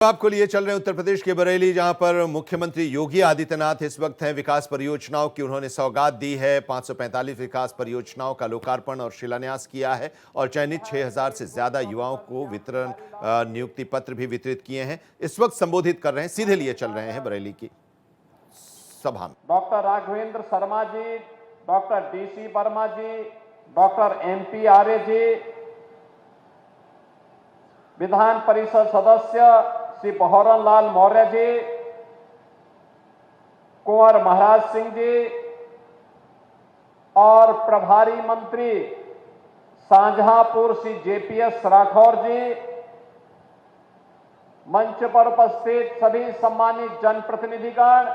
आपको लिए चल रहे उत्तर प्रदेश के बरेली, जहां पर मुख्यमंत्री योगी आदित्यनाथ इस वक्त हैं। विकास परियोजनाओं की उन्होंने सौगात दी है। 545 विकास परियोजनाओं का लोकार्पण और शिलान्यास किया है और चयनित 6000 से ज्यादा युवाओं को वितरण नियुक्ति पत्र भी वितरित किए हैं। इस वक्त संबोधित कर रहे हैं, सीधे लिए चल रहे हैं बरेली की सभा में। Doctor Raghavendra Sharma ji, doctor DC Verma जी, डॉक्टर एमपी आर्य जी, विधान परिषद सदस्य श्री बहरन लाल मौर्य जी, कुंवर महाराज सिंह जी और प्रभारी मंत्री शाहजहांपुर श्री जेपीएस राठौर जी, मंच पर उपस्थित सभी सम्मानित जनप्रतिनिधिगण,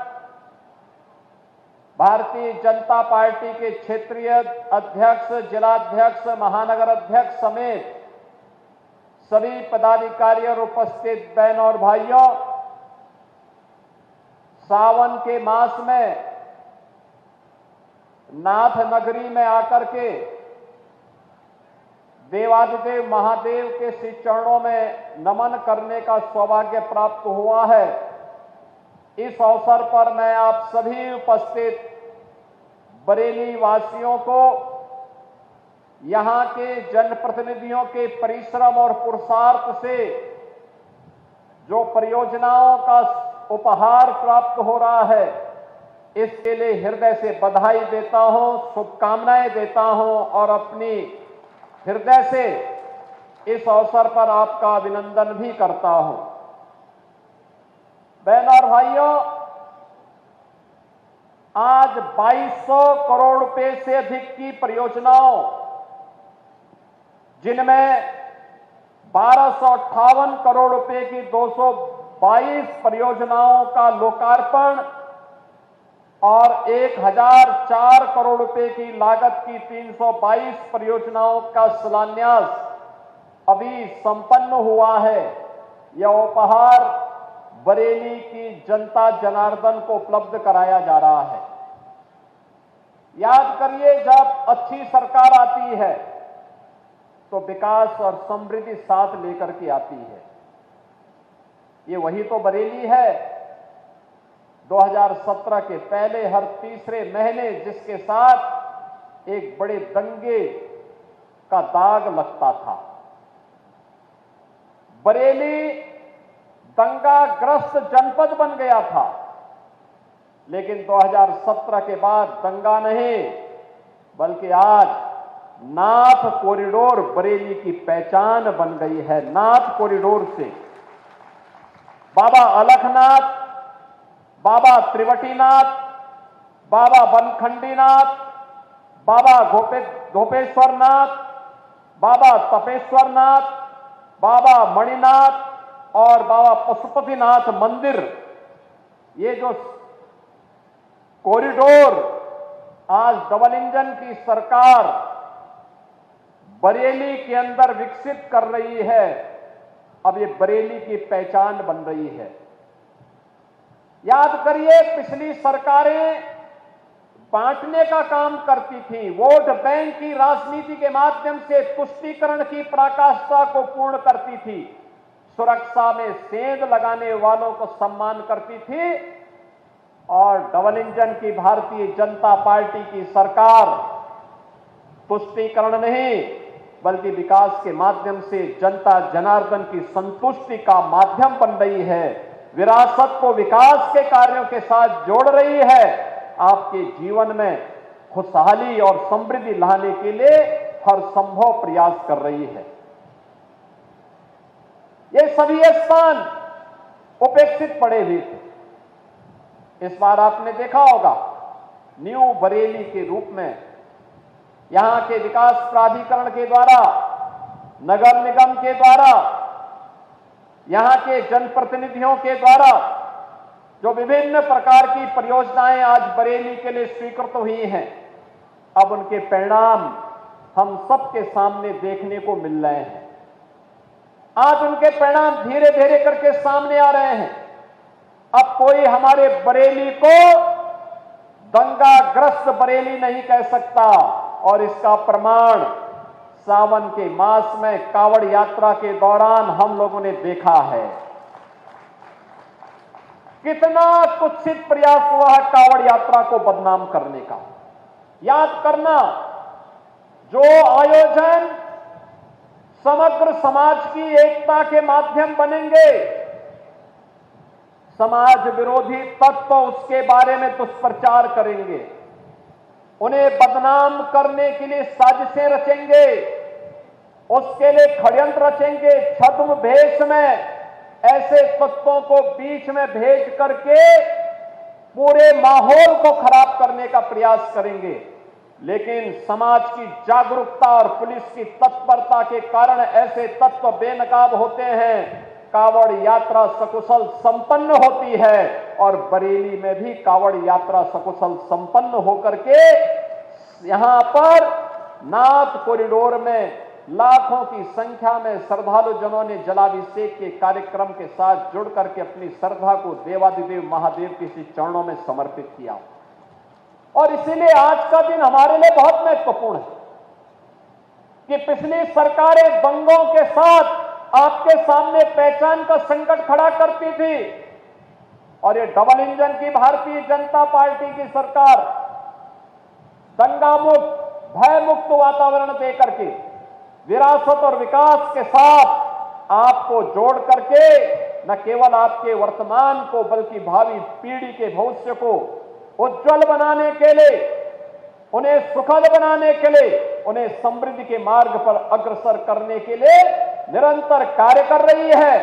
भारतीय जनता पार्टी के क्षेत्रीय अध्यक्ष, जिलाध्यक्ष, महानगर अध्यक्ष समेत सभी पदाधिकारी और उपस्थित बहनों और भाइयों, सावन के मास में नाथ नगरी में आकर के देवादिदेव महादेव के श्री चरणों में नमन करने का सौभाग्य प्राप्त हुआ है। इस अवसर पर मैं आप सभी उपस्थित बरेली वासियों को यहां के जनप्रतिनिधियों के परिश्रम और पुरुषार्थ से जो परियोजनाओं का उपहार प्राप्त हो रहा है, इसके लिए हृदय से बधाई देता हूं, शुभकामनाएं देता हूं और अपनी हृदय से इस अवसर पर आपका अभिनंदन भी करता हूं। बहनों और भाइयों, आज 2200 करोड़ रुपए से अधिक की परियोजनाओं, जिनमें 1258 करोड़ रुपए की 222 परियोजनाओं का लोकार्पण और 1004 करोड़ रुपए की लागत की 322 परियोजनाओं का शिलान्यास अभी संपन्न हुआ है। यह उपहार बरेली की जनता जनार्दन को उपलब्ध कराया जा रहा है। याद करिए, जब अच्छी सरकार आती है तो विकास और समृद्धि साथ लेकर के आती है। ये वही तो बरेली है 2017 के पहले हर तीसरे महीने जिसके साथ एक बड़े दंगे का दाग लगता था। बरेली दंगाग्रस्त जनपद बन गया था, लेकिन 2017 के बाद दंगा नहीं, बल्कि आज नाथ कॉरिडोर बरेली की पहचान बन गई है। नाथ कॉरिडोर से बाबा अलखनाथ, बाबा त्रिवटीनाथ, बाबा बनखंडीनाथ, बाबा गोपेश्वरनाथ, बाबा तपेश्वरनाथ, बाबा मणिनाथ और बाबा पशुपतिनाथ मंदिर, ये जो कॉरिडोर आज डबल इंजन की सरकार बरेली के अंदर विकसित कर रही है, अब ये बरेली की पहचान बन रही है। याद करिए, पिछली सरकारें बांटने का काम करती थी, वोट बैंक की राजनीति के माध्यम से तुष्टीकरण की पराकाष्ठा को पूर्ण करती थी, सुरक्षा में सेंध लगाने वालों को सम्मान करती थी और डबल इंजन की भारतीय जनता पार्टी की सरकार तुष्टीकरण नहीं बल्कि विकास के माध्यम से जनता जनार्दन की संतुष्टि का माध्यम बन रही है। विरासत को विकास के कार्यों के साथ जोड़ रही है। आपके जीवन में खुशहाली और समृद्धि लाने के लिए हर संभव प्रयास कर रही है। ये सभी स्थान उपेक्षित पड़े हुए थे। इस बार आपने देखा होगा, न्यू बरेली के रूप में यहां के विकास प्राधिकरण के द्वारा, नगर निगम के द्वारा, यहां के जनप्रतिनिधियों के द्वारा जो विभिन्न प्रकार की परियोजनाएं आज बरेली के लिए स्वीकृत हुई हैं, अब उनके परिणाम हम सबके सामने देखने को मिल रहे हैं। आज उनके परिणाम धीरे धीरे करके सामने आ रहे हैं। अब कोई हमारे बरेली को दंगाग्रस्त बरेली नहीं कह सकता और इसका प्रमाण सावन के मास में कावड़ यात्रा के दौरान हम लोगों ने देखा है। कितना कुत्सित प्रयास हुआ है कांवड़ यात्रा को बदनाम करने का। याद करना, जो आयोजन समग्र समाज की एकता के माध्यम बनेंगे, समाज विरोधी तत्व उसके बारे में दुष्प्रचार करेंगे, उन्हें बदनाम करने के लिए साजिशें रचेंगे, उसके लिए षड्यंत्र रचेंगे, छद्म भेष में ऐसे तत्वों को बीच में भेज करके पूरे माहौल को खराब करने का प्रयास करेंगे। लेकिन समाज की जागरूकता और पुलिस की तत्परता के कारण ऐसे तत्व बेनकाब होते हैं, कांवड़ यात्रा सकुशल संपन्न होती है और बरेली में भी कांवड़ यात्रा सकुशल संपन्न होकर के यहां पर नाथ कॉरिडोर में लाखों की संख्या में श्रद्धालु जनों ने जलाभिषेक के कार्यक्रम के साथ जुड़ करके अपनी श्रद्धा को देवाधिदेव महादेव के श्री चरणों में समर्पित किया। और इसीलिए आज का दिन हमारे लिए बहुत महत्वपूर्ण है कि पिछली सरकारें दंगों के साथ आपके सामने पहचान का संकट खड़ा करती थी और ये डबल इंजन की भारतीय जनता पार्टी की सरकार दंगा मुक्त, भय मुक्त वातावरण देकर के विरासत और विकास के साथ आपको जोड़ करके न केवल आपके वर्तमान को बल्कि भावी पीढ़ी के भविष्य को उज्जवल बनाने के लिए, उन्हें सुखद बनाने के लिए, उन्हें समृद्धि के मार्ग पर अग्रसर करने के लिए निरंतर कार्य कर रही है।